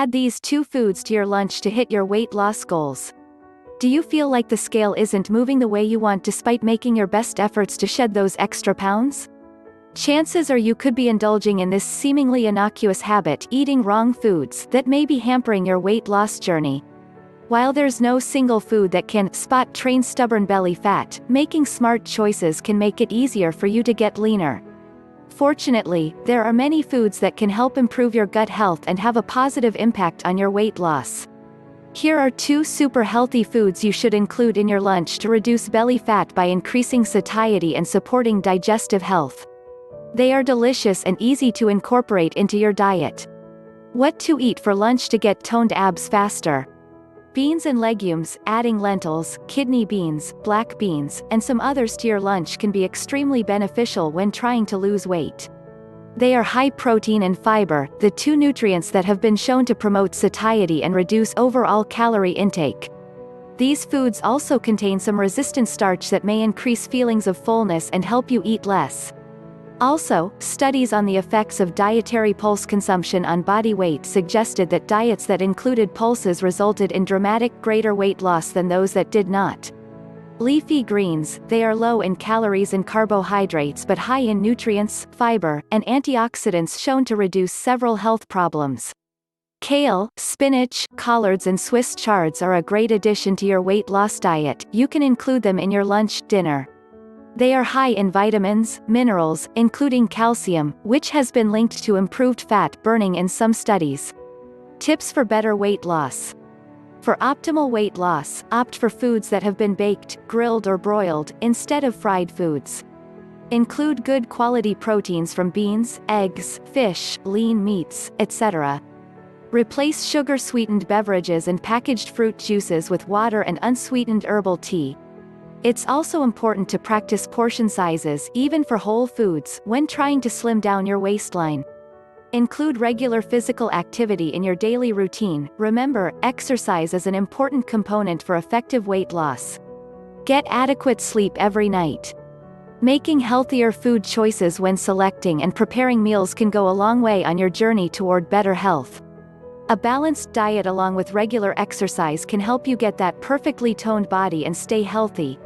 Add these 2 foods to your lunch to hit your weight loss goals. Do you feel like the scale isn't moving the way you want despite making your best efforts to shed those extra pounds? Chances are you could be indulging in this seemingly innocuous habit, eating wrong foods, that may be hampering your weight loss journey. While there's no single food that can train stubborn belly fat, making smart choices can make it easier for you to get leaner. Fortunately, there are many foods that can help improve your gut health and have a positive impact on your weight loss. Here are 2 super healthy foods you should include in your lunch to reduce belly fat by increasing satiety and supporting digestive health. They are delicious and easy to incorporate into your diet. What to eat for lunch to get toned abs faster? Beans and legumes. Adding lentils, kidney beans, black beans, and some others to your lunch can be extremely beneficial when trying to lose weight. They are high protein and fiber, the 2 nutrients that have been shown to promote satiety and reduce overall calorie intake. These foods also contain some resistant starch that may increase feelings of fullness and help you eat less. Also, studies on the effects of dietary pulse consumption on body weight suggested that diets that included pulses resulted in dramatic greater weight loss than those that did not. Leafy greens. They are low in calories and carbohydrates but high in nutrients, fiber, and antioxidants shown to reduce several health problems. Kale, spinach, collards and Swiss chards are a great addition to your weight loss diet. You can include them in your lunch, dinner. They are high in vitamins, minerals, including calcium, which has been linked to improved fat burning in some studies. Tips for better weight loss. For optimal weight loss, opt for foods that have been baked, grilled or broiled, instead of fried foods. Include good quality proteins from beans, eggs, fish, lean meats, etc. Replace sugar-sweetened beverages and packaged fruit juices with water and unsweetened herbal tea. It's also important to practice portion sizes, even for whole foods, when trying to slim down your waistline. Include regular physical activity in your daily routine. Remember, exercise is an important component for effective weight loss. Get adequate sleep every night. Making healthier food choices when selecting and preparing meals can go a long way on your journey toward better health. A balanced diet along with regular exercise can help you get that perfectly toned body and stay healthy.